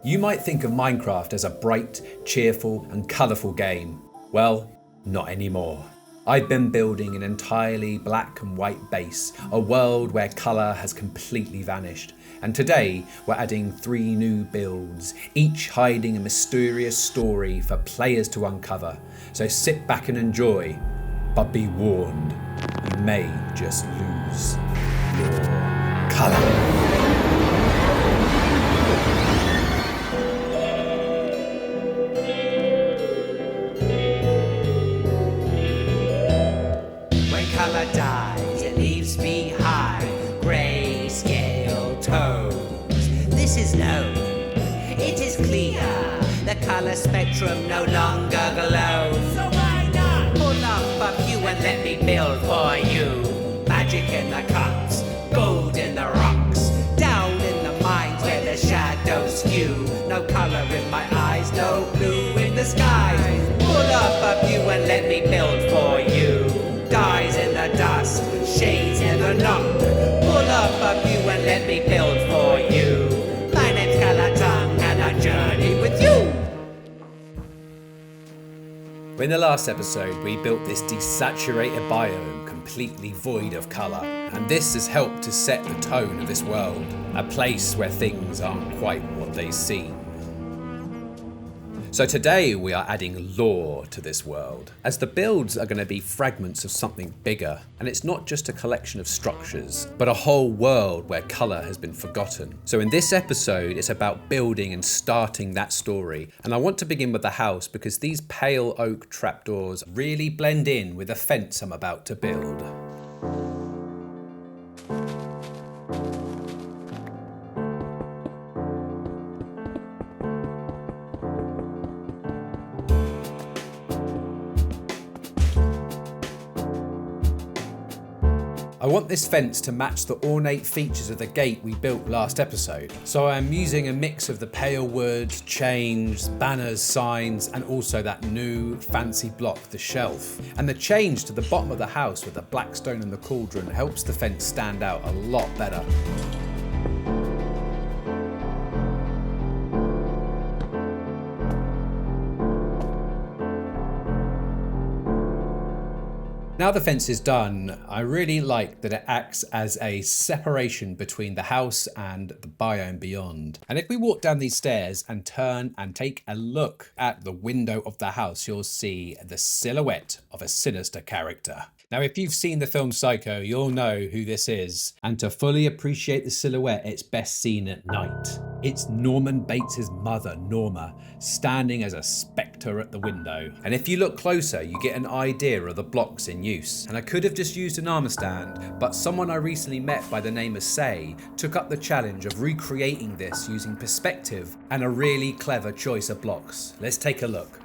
You might think of Minecraft as a bright, cheerful and colourful game. Well, not anymore. I've been building an entirely black and white base, a world where colour has completely vanished. And today we're adding 3 new builds, each hiding a mysterious story for players to uncover. So sit back and enjoy, but be warned, you may just lose your colour. Colour dies, it leaves behind greyscale tones. This is known, it is clear, the colour spectrum no longer glows. So why not pull up a few and let me build for you? Magic in the cups, gold in the rocks, down in the mines where the shadows skew. No colour in my eyes, no blue in the skies. Pull up a few and let me build for you. Dies in the dust, shades in the knock. Pull up a few and let me build for you. My name's ColourTongue and I journey with you. In the last episode, we built this desaturated biome completely void of colour, and this has helped to set the tone of this world, a place where things aren't quite what they seem. So today we are adding lore to this world, as the builds are going to be fragments of something bigger, and it's not just a collection of structures, but a whole world where colour has been forgotten. So in this episode it's about building and starting that story, and I want to begin with the house because these pale oak trapdoors really blend in with the fence I'm about to build. I want this fence to match the ornate features of the gate we built last episode. So I'm using a mix of the pale wood, chains, banners, signs, and also that new fancy block, the shelf. And the change to the bottom of the house with the black stone and the cauldron helps the fence stand out a lot better. Now the fence is done, I really like that it acts as a separation between the house and the biome beyond. And if we walk down these stairs and turn and take a look at the window of the house, you'll see the silhouette of a sinister character. Now, if you've seen the film Psycho, you'll know who this is. And to fully appreciate the silhouette, it's best seen at night. It's Norma Bates' mother, Norma, standing as a spectre at the window. And if you look closer, you get an idea of the blocks in use. And I could have just used an armor stand, but someone I recently met by the name of Say took up the challenge of recreating this using perspective and a really clever choice of blocks. Let's take a look.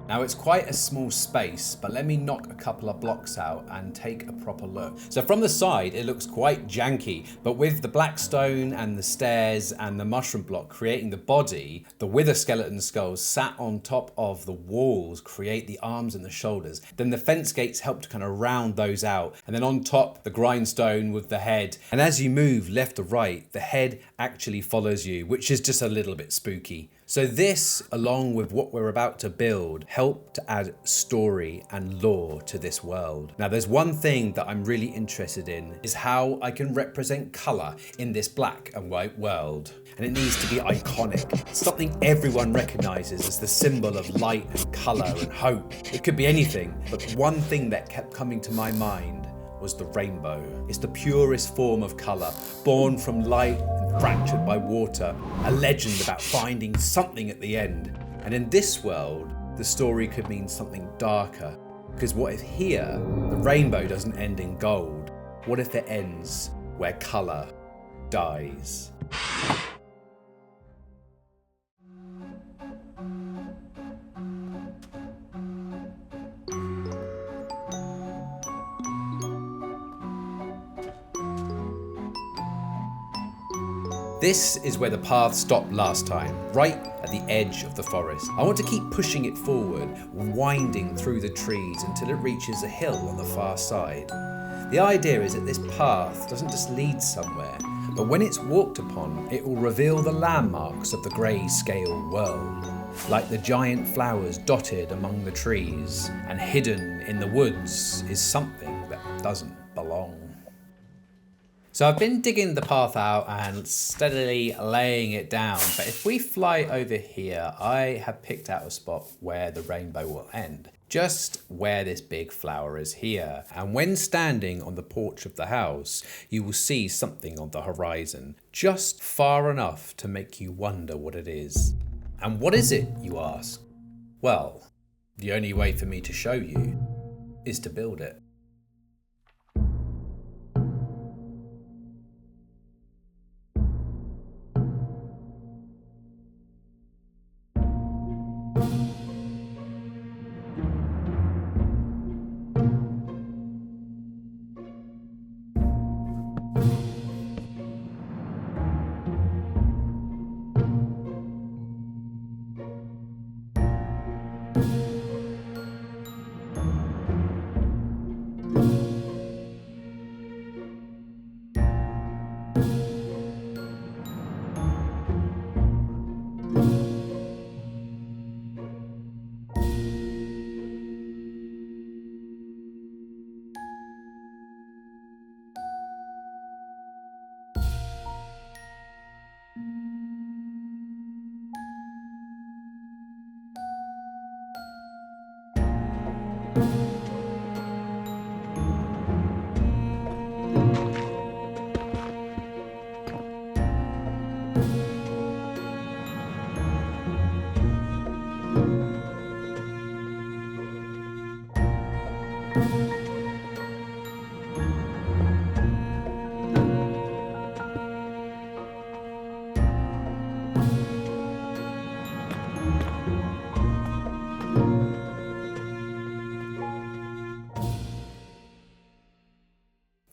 Now it's quite a small space, but let me knock a couple of blocks out and take a proper look. So from the side, it looks quite janky, but with the black stone and the stairs and the mushroom block creating the body, the wither skeleton skulls sat on top of the walls create the arms and the shoulders. Then the fence gates help to kind of round those out. And then on top, the grindstone with the head. And as you move left or right, the head actually follows you, which is just a little bit spooky. So this, along with what we're about to build, help to add story and lore to this world. Now there's one thing that I'm really interested in, is how I can represent colour in this black and white world. And it needs to be iconic, something everyone recognises as the symbol of light and colour and hope. It could be anything, but one thing that kept coming to my mind was the rainbow. It's the purest form of colour, born from light and fractured by water, a legend about finding something at the end. And in this world, the story could mean something darker, because what if here, the rainbow doesn't end in gold? What if it ends where colour dies? This is where the path stopped last time, right at the edge of the forest. I want to keep pushing it forward, winding through the trees until it reaches a hill on the far side. The idea is that this path doesn't just lead somewhere, but when it's walked upon, it will reveal the landmarks of the greyscale world, like the giant flowers dotted among the trees, and hidden in the woods is something that doesn't belong. So I've been digging the path out and steadily laying it down, but if we fly over here, I have picked out a spot where the rainbow will end, just where this big flower is here. And when standing on the porch of the house, you will see something on the horizon, just far enough to make you wonder what it is. And what is it, you ask? Well, the only way for me to show you is to build it.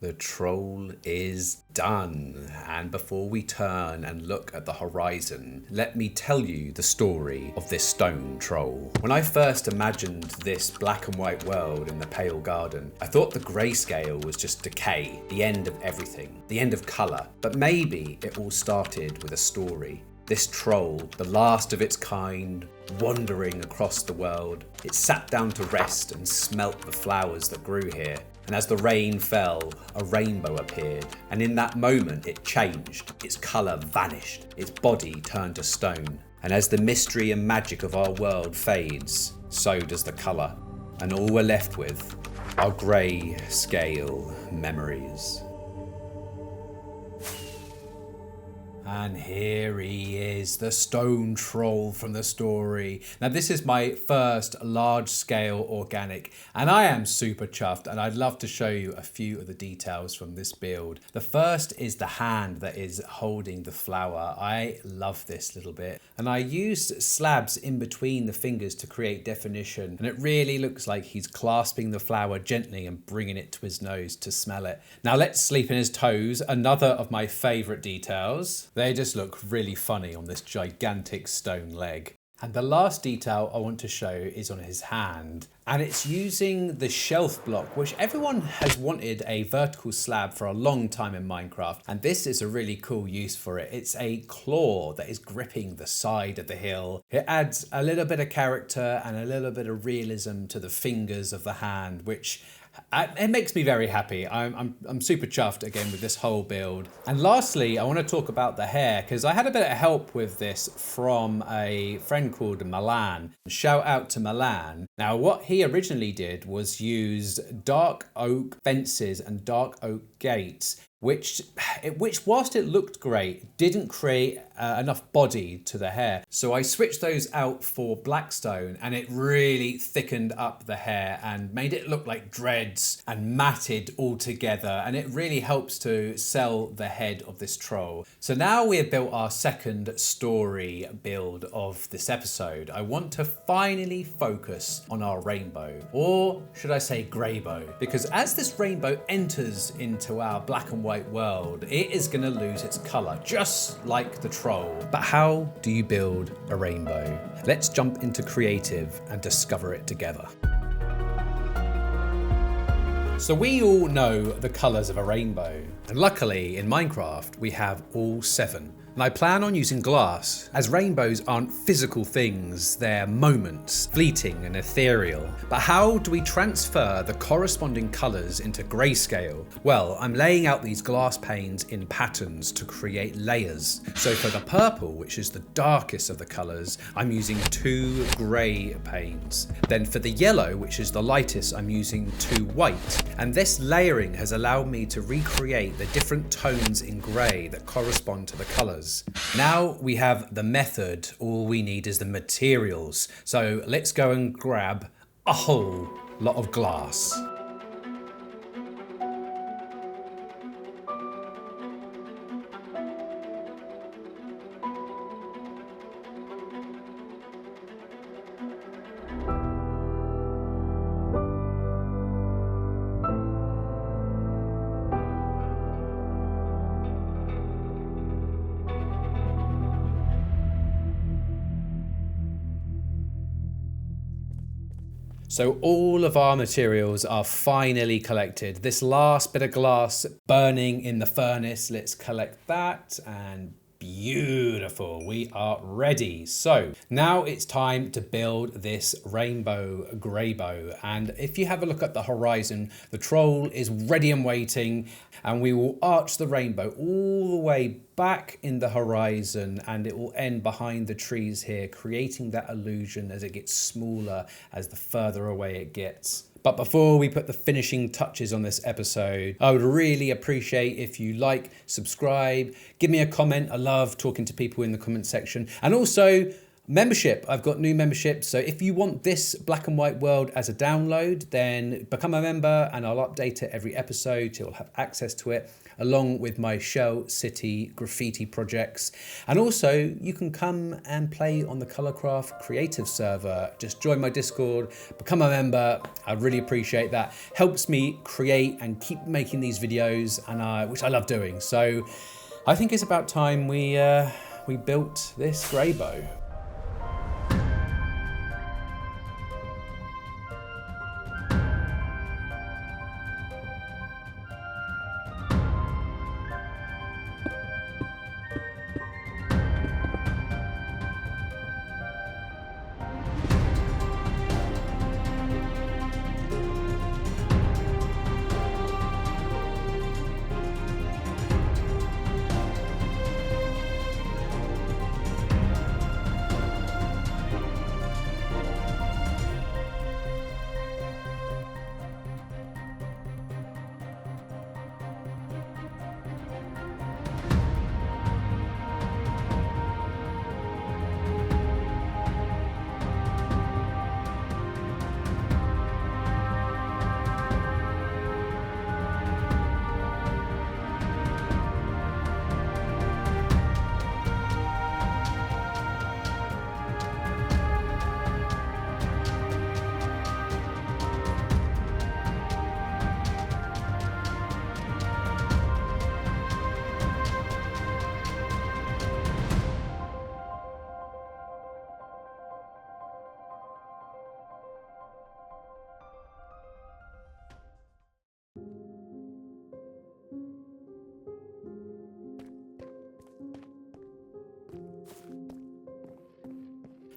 The troll is done, and before we turn and look at the horizon, let me tell you the story of this stone troll. When I first imagined this black and white world in the pale garden, I thought the grayscale was just decay, the end of everything, the end of colour, but maybe it all started with a story. This troll, the last of its kind, wandering across the world, it sat down to rest and smelt the flowers that grew here. And as the rain fell, a rainbow appeared, and in that moment it changed, its colour vanished, its body turned to stone. And as the mystery and magic of our world fades, so does the colour, and all we're left with are grey scale memories. And here he is, the stone troll from the story. Now this is my first large-scale organic, and I am super chuffed, and I'd love to show you a few of the details from this build. The first is the hand that is holding the flower. I love this little bit. And I used slabs in between the fingers to create definition, and it really looks like he's clasping the flower gently and bringing it to his nose to smell it. Now let's sleep in his toes, another of my favourite details. They just look really funny on this gigantic stone leg. And the last detail I want to show is on his hand. And it's using the shelf block, which everyone has wanted a vertical slab for a long time in Minecraft. And this is a really cool use for it. It's a claw that is gripping the side of the hill. It adds a little bit of character and a little bit of realism to the fingers of the hand, which it makes me very happy. I'm super chuffed again with this whole build. And lastly, I want to talk about the hair, because I had a bit of help with this from a friend called Milan. Shout out to Milan. Now what he originally did was use dark oak fences and dark oak gates, which whilst it looked great, didn't create enough body to the hair. So I switched those out for blackstone, and it really thickened up the hair and made it look like dreads and matted all together, and it really helps to sell the head of this troll. So now we have built our second story build of this episode. I want to finally focus on our rainbow, or should I say Greybow, because as this rainbow enters into our black and white world, it is going to lose its colour, just like the troll. But how do you build a rainbow? Let's jump into creative and discover it together. So we all know the colours of a rainbow. And luckily in Minecraft, we have all 7. And I plan on using glass, as rainbows aren't physical things, they're moments, fleeting and ethereal. But how do we transfer the corresponding colours into grayscale? Well, I'm laying out these glass panes in patterns to create layers. So for the purple, which is the darkest of the colours, I'm using 2 grey panes. Then for the yellow, which is the lightest, I'm using 2 white. And this layering has allowed me to recreate the different tones in grey that correspond to the colours. Now we have the method, all we need is the materials. So let's go and grab a whole lot of glass. So all of our materials are finally collected. This last bit of glass burning in the furnace, let's collect that, and beautiful, we are ready. So now it's time to build this rainbow Greybow. And if you have a look at the horizon, the troll is ready and waiting, and we will arch the rainbow all the way back in the horizon, and it will end behind the trees here, creating that illusion as it gets smaller as the further away it gets. But before we put the finishing touches on this episode, I would really appreciate if you like, subscribe, give me a comment. I love talking to people in the comment section. And also membership. I've got new memberships. So if you want this black and white world as a download, then become a member and I'll update it every episode. You'll have access to it, along with my Shell City graffiti projects. And also you can come and play on the Colourcraft creative server. Just join my Discord, become a member. I really appreciate that. Helps me create and keep making these videos, and which I love doing. So I think it's about time we built this Greybow.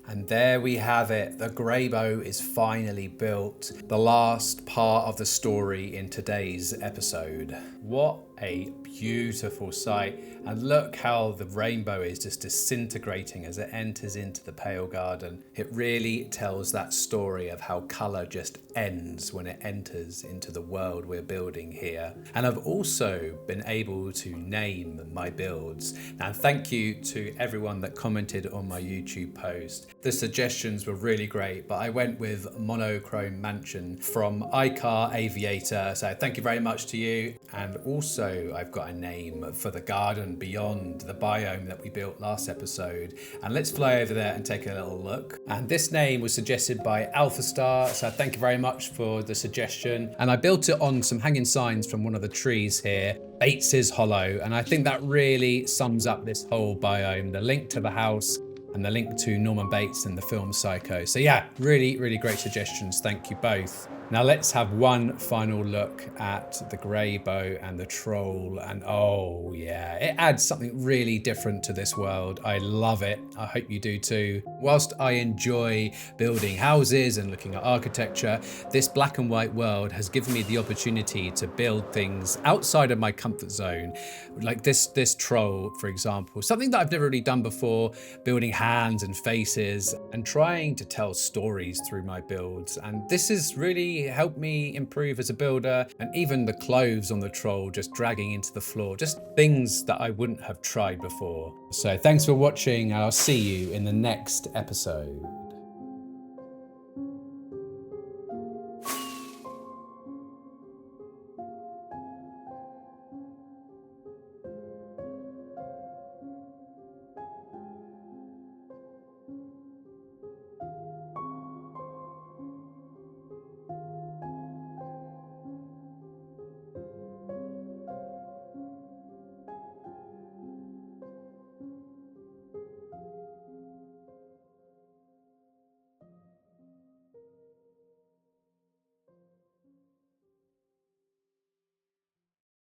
And there we have it. The Greybow is finally built. The last part of the story in today's episode. What a beautiful sight. And look how the rainbow is just disintegrating as it enters into the pale garden. It really tells that story of how colour just ends when it enters into the world we're building here. And I've also been able to name my builds. Now, thank you to everyone that commented on my YouTube post. The suggestions were really great, but I went with Monochrome Mansion from iCar Aviator. So thank you very much to you. And also I've got a name for the garden beyond the biome that we built last episode. And let's fly over there and take a little look. And this name was suggested by Alpha Star. So thank you very much for the suggestion. And I built it on some hanging signs from one of the trees here, Bates's Hollow. And I think that really sums up this whole biome. The link to the house and the link to Norma Bates and the film Psycho. So yeah, really, really great suggestions. Thank you both. Now let's have one final look at the Greybow and the troll, and oh yeah, it adds something really different to this world. I love it. I hope you do too. Whilst I enjoy building houses and looking at architecture, this black and white world has given me the opportunity to build things outside of my comfort zone. Like this troll, for example, something that I've never really done before, building hands and faces and trying to tell stories through my builds. And this has really helped me improve as a builder, and even the clothes on the troll just dragging into the floor, just things that I wouldn't have tried before. So thanks for watching, and I'll see you in the next episode.